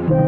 Kamikaze,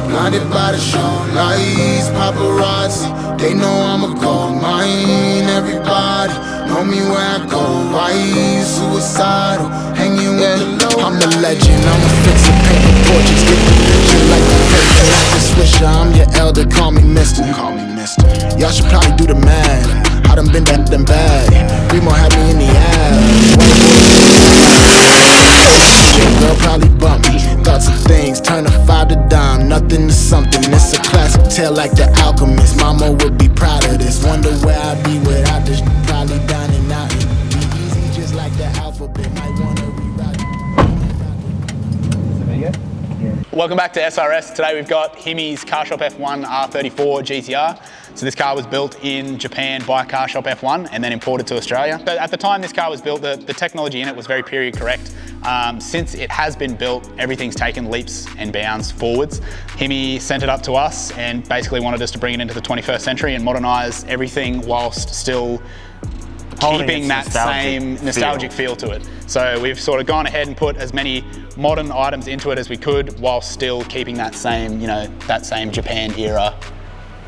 blinded by the show lights, paparazzi, they know I'm a gold mine. Everybody know me where I go, right? Suicidal, hanging with the low. I'm a legend, I'm a fixer, paper portraits, get the picture like the paper, like the swisher. I'm your elder, call me mister. Y'all should probably do the math. I done been that them bad. Remo had me in the ass. Girl probably bump me. Thoughts of things, turn a 5 to dime, nothing to something. It's a classic tale like The Alchemist. Mama would be proud of this. Wonder where I'd be without this. Probably dining out. It'd be easy just like the alphabet. Might wanna rewrite. Welcome back to SRS. Today we've got Himi's Carshop F-1 R34 GTR. So this car was built in Japan by Carshop F-1 and then imported to Australia. But at the time this car was built, the technology in it was very period correct. Since it has been built, everything's taken leaps and bounds forwards. Himi sent it up to us and basically wanted us to bring it into the 21st century and modernise everything whilst still keeping that same nostalgic feel to it. So we've sort of gone ahead and put as many modern items into it as we could while still keeping that same, that same Japan era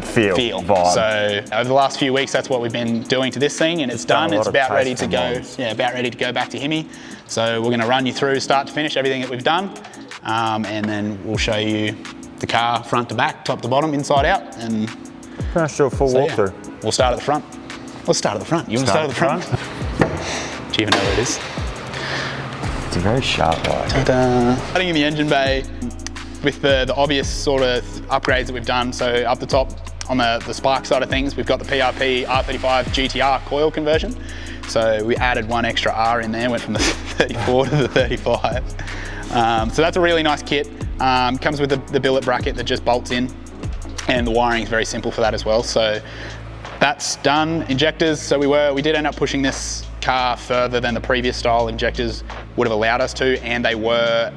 feel. Vibe. So over the last few weeks, that's what we've been doing to this thing, and it's done. It's about ready to go. Yeah, about ready to go back to Himi. So we're going to run you through start to finish everything that we've done, and then we'll show you the car front to back, top to bottom, inside out, and let's do a full walkthrough. We'll start at the front. Let's start at the front. You want to start at the front? Do you even know where it is? It's a very sharp light. Ta-da! Starting in the engine bay with the obvious sort of upgrades that we've done. So up the top on the spark side of things, we've got the PRP R35 GTR coil conversion. So we added one extra R in there, went from the 34 to the 35. So that's a really nice kit. Comes with the billet bracket that just bolts in, and the wiring is very simple for that as well. So that's done. Injectors, so we did end up pushing this car further than the previous style injectors would have allowed us to, and they were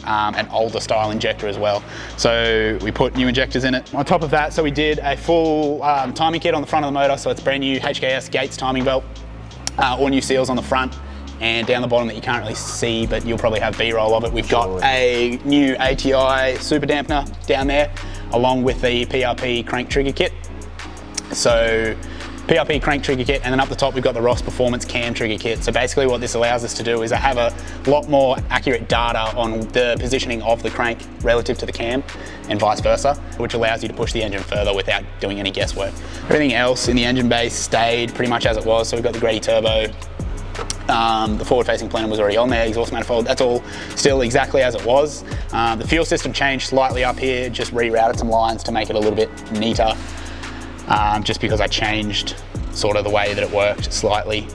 an older style injector as well. So we put new injectors in it. On top of that, so we did a full timing kit on the front of the motor, so it's brand new HKS Gates timing belt, all new seals on the front and down the bottom that you can't really see, but you'll probably have B-roll of it. We've got a new ATI Super Dampener down there, along with the PRP crank trigger kit. So PRP crank trigger kit, and then up the top we've got the Ross Performance cam trigger kit. So basically what this allows us to do is I have a lot more accurate data on the positioning of the crank relative to the cam and vice versa, which allows you to push the engine further without doing any guesswork. Everything else in the engine base stayed pretty much as it was. So we've got the Greddy Turbo, the forward-facing plenum was already on there, exhaust manifold, that's all still exactly as it was. The fuel system changed slightly up here, just rerouted some lines to make it a little bit neater. Just because I changed sort of the way that it worked slightly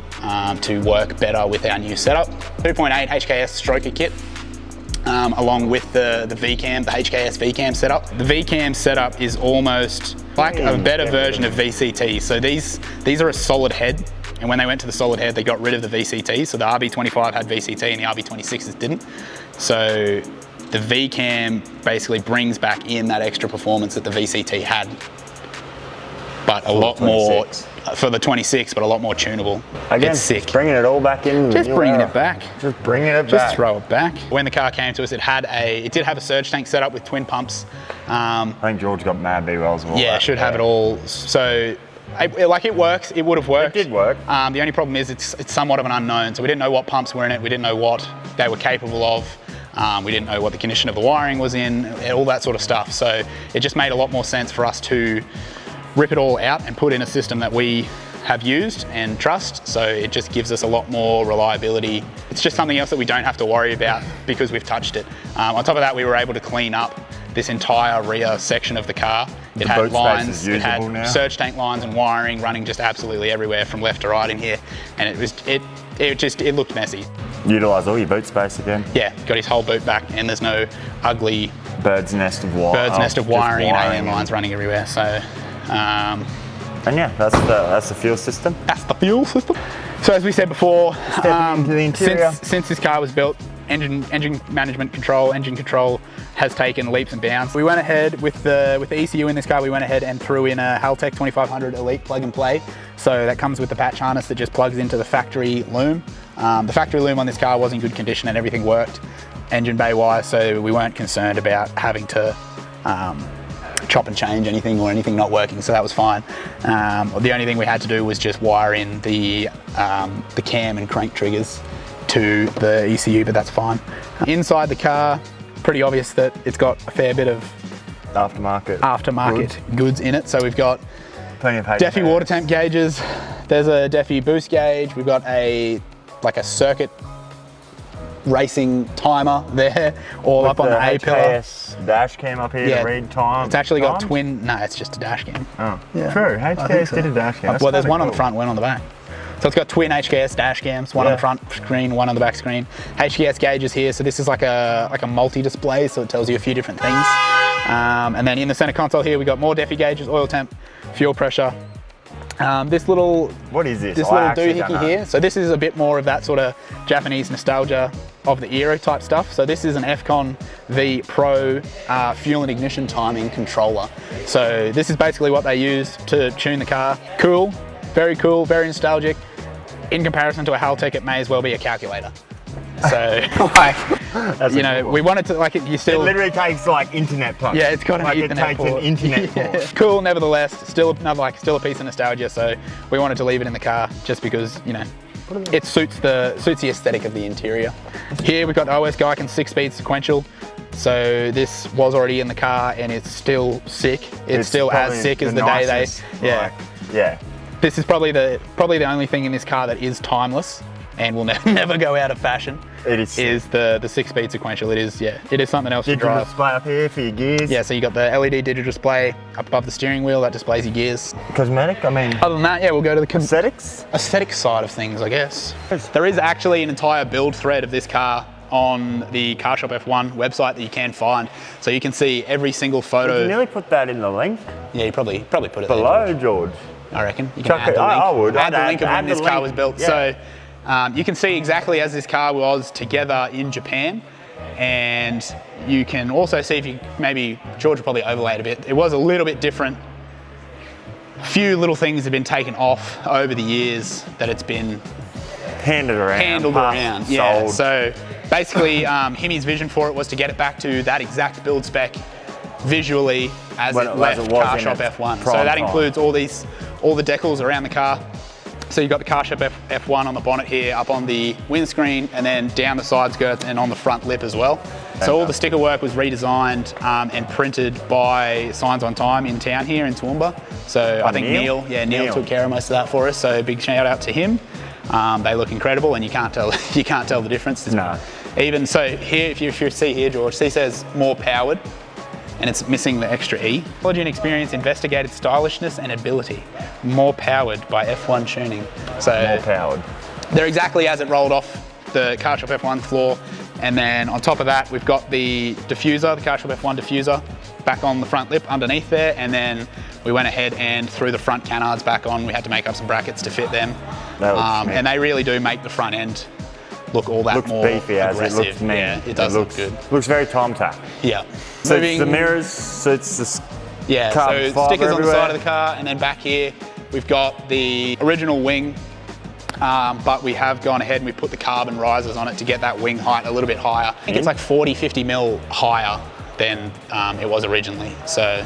to work better with our new setup. 2.8 HKS stroker kit, along with the VCAM, the HKS VCAM setup. The VCAM setup is almost like a better version of VCT. So these are a solid head, and when they went to the solid head, they got rid of the VCT. So the RB25 had VCT and the RB26s didn't. So the VCAM basically brings back in that extra performance that the VCT had, but a lot more for the 26, but a lot more tunable. Again, it's sick. Just bringing it all back in. Just bringing it back. Just bringing it back. Just throw it back. When the car came to us, it did have a surge tank set up with twin pumps. I think George got mad B-wells and all that. Yeah, should have it all. So, it works. It would have worked. It did work. The only problem is it's somewhat of an unknown. So we didn't know what pumps were in it. We didn't know what they were capable of. We didn't know what the condition of the wiring was in, all that sort of stuff. So it just made a lot more sense for us to rip it all out and put in a system that we have used and trust, so it just gives us a lot more reliability. It's just something else that we don't have to worry about because we've touched it. On top of that, we were able to clean up this entire rear section of of the car. It had lines, it had surge tank lines and wiring running just absolutely everywhere from left to right in here, and it looked messy. Utilise all your boot space again. Yeah, got his whole boot back, and there's no ugly bird's nest of wiring and AN lines running everywhere. So. And yeah, that's the fuel system. That's the fuel system. So as we said before, into the interior. Since this car was built, engine management control, engine control has taken leaps and bounds. We went ahead with the ECU in this car, we went ahead and threw in a Haltech 2500 Elite plug and play. So that comes with the patch harness that just plugs into the factory loom. The factory loom on this car was in good condition and everything worked engine bay wise, so we weren't concerned about having to chop and change anything or anything not working, so that was fine. The only thing we had to do was just wire in the cam and crank triggers to the ECU, but that's fine. Inside the car, pretty obvious that it's got a fair bit of aftermarket goods in it. So we've got plenty of Defi water temp gauges, there's a Defi boost gauge, we've got like a circuit racing timer there, all up on the A-pillar. HKS dash cam up here to read time. It's actually got twin, no, it's just a dash cam. Oh, yeah. True, HKS did a dash cam. Well, there's one on the front, one on the back. So it's got twin HKS dash cams, one on the front screen, one on the back screen. HKS gauges here, so this is like a multi-display, so it tells you a few different things. And then in the center console here, we got more Defi gauges, oil temp, fuel pressure. This little, what is this? This little doohickey here. So this is a bit more of that sort of Japanese nostalgia of the era type stuff. So this is an Fcon-V Pro fuel and ignition timing controller. So this is basically what they use to tune the car. Cool, very nostalgic. In comparison to a Haltech, it may as well be a calculator. So, like, you know, we wanted to, like, you still... It literally takes, like, internet ports. Yeah, it's got an Ethernet port. It takes an internet port. Cool, nevertheless, still a piece of nostalgia, so we wanted to leave it in the car just because, you know, it suits the aesthetic of the interior. Here we've got the OS Geiken 6-speed sequential. So this was already in the car and it's still sick. It's still as sick as the day they... Yeah. This is probably the only thing in this car that is timeless and will never go out of fashion. It is the 6-speed sequential. It is something else to drive. Digital display up here for your gears. Yeah, so you got the LED digital display up above the steering wheel that displays your gears. Cosmetic, I mean. Other than that, yeah, we'll go to the aesthetic side of things, I guess. There is actually an entire build thread of this car on the Carshop F-1 website that you can find, so you can see every single photo. You can nearly put that in the link. Yeah, you probably put it below there, George. I reckon. You can add the link. I would. Add the link of when this car was built. Yeah. So you can see exactly as this car was together in Japan, and you can also see, if you maybe, George will probably overlay it a bit, it was a little bit different. A few little things have been taken off over the years that it's been handled around. Yeah, so basically Himi's vision for it was to get it back to that exact build spec visually as it left Carshop F1. So that includes all the decals around the car. So you've got the Carshop F1 on the bonnet here, up on the windscreen, and then down the side skirts and on the front lip as well. So all the sticker work was redesigned and printed by Signs on Time in town here in Toowoomba. So I think Neil took care of most of that for us. So big shout out to him. They look incredible, and you can't tell the difference. No. Even so, here, if you see here, George, see says more powered, and it's missing the extra E. Technology and experience, investigated stylishness and ability. More powered by F1 tuning. So more powered. They're exactly as it rolled off the Carshop F1 floor. And then on top of that, we've got the diffuser, the Carshop F1 diffuser, back on the front lip underneath there. And then we went ahead and threw the front canards back on. We had to make up some brackets to fit them. And they really do make the front end look all that more beefy, aggressive. As it looks mean. Yeah, it does look good. Looks very time tap. Yeah. So it's the mirrors, so it's the so everywhere. stickers on the side of the car, and then back here we've got the original wing, but we have gone ahead and we put the carbon risers on it to get that wing height a little bit higher. I think it's like 40-50 mil higher than it was originally. So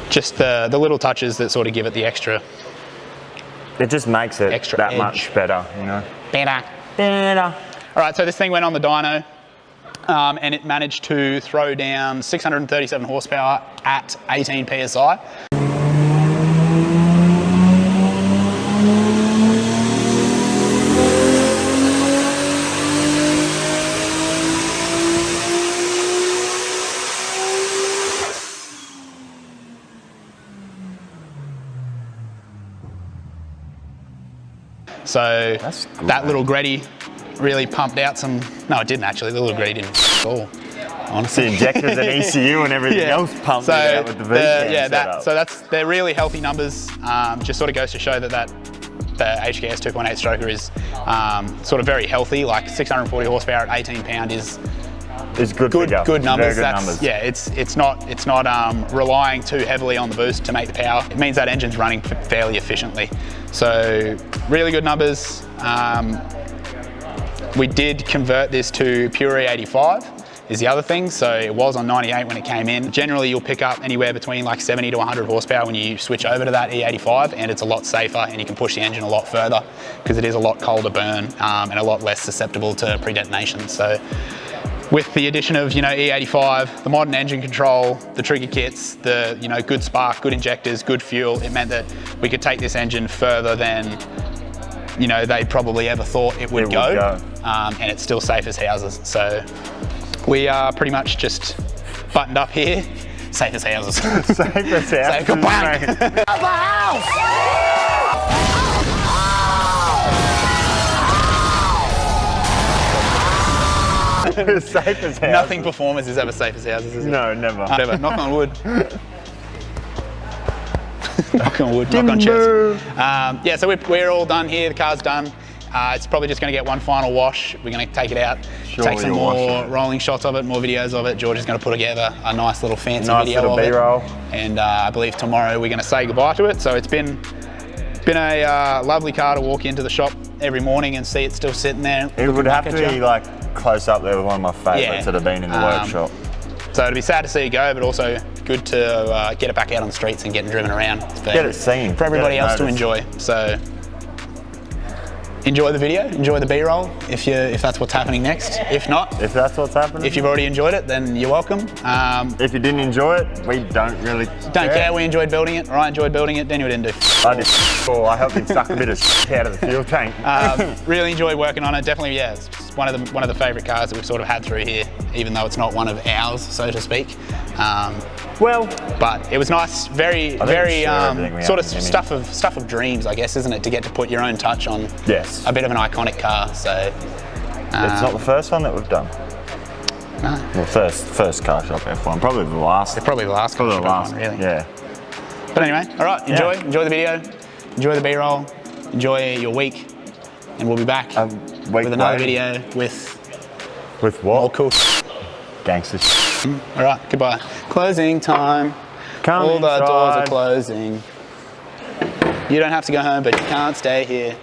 just the little touches that sort of give it the extra. It just makes it that edge. much better, you know. Better. All right, so this thing went on the dyno, and it managed to throw down 637 horsepower at 18 PSI. So that little Greddy really pumped out some, no it didn't actually, the little Greddy didn't fall, honestly. The injectors and ECU and everything else pumped out with the VCAM setup. So they're really healthy numbers, just sort of goes to show that the HKS 2.8 stroker is sort of very healthy, like 640 horsepower at 18 pound is good numbers. Good numbers. Yeah, it's not relying too heavily on the boost to make the power. It means that engine's running fairly efficiently. So really good numbers. We did convert this to pure E85 is the other thing. So it was on 98 when it came in. Generally you'll pick up anywhere between like 70 to 100 horsepower when you switch over to that E85, and it's a lot safer and you can push the engine a lot further because it is a lot colder burn and a lot less susceptible to pre-detonation. So with the addition of, E85, the modern engine control, the trigger kits, the, good spark, good injectors, good fuel, it meant that we could take this engine further than, they probably ever thought it would go. And it's still safe as houses. So we are pretty much just buttoned up here. Safe as houses. Safe as houses. Safe, bang! Out the house! Safe as houses. Nothing performance is ever safe as houses, is it? No, never. Never. Knock on wood. Knock on wood, knock on chest. Yeah, so we're all done here. The car's done. It's probably just going to get one final wash. We're going to take it out, take some more rolling shots of it, more videos of it. George is going to put together a nice little fancy video of it. B-roll. And I believe tomorrow we're going to say goodbye to it. So it's been a lovely car to walk into the shop every morning and see it still sitting there. It would have to be like close up there with one of my favourites that have been in the workshop. So it'd be sad to see it go, but also good to get it back out on the streets and getting driven around. Get it seen. For everybody else to enjoy. So enjoy the video, enjoy the B-roll if that's what's happening next. If not, if that's what's happening, if you've already enjoyed it, then you're welcome. If you didn't enjoy it, we don't really care. We enjoyed building it, or I enjoyed building it. Daniel didn't do. I did. I helped him suck a bit of out of the fuel tank. Really enjoyed working on it. Definitely, yeah, it's one of the favourite cars that we've sort of had through here, even though it's not one of ours, so to speak. But it was nice, very sort of stuff of dreams, I guess, isn't it? To get to put your own touch on a bit of an iconic car. So it's not the first one that we've done. No. Well, first Carshop F1, probably the last. Probably the last Carshop F1, really. Yeah. But anyway, all right, enjoy the video, enjoy the B-roll, enjoy your week, and we'll be back with another video with what? More cool gangsters. All right, goodbye. Closing time. All the doors are closing. You don't have to go home, but you can't stay here.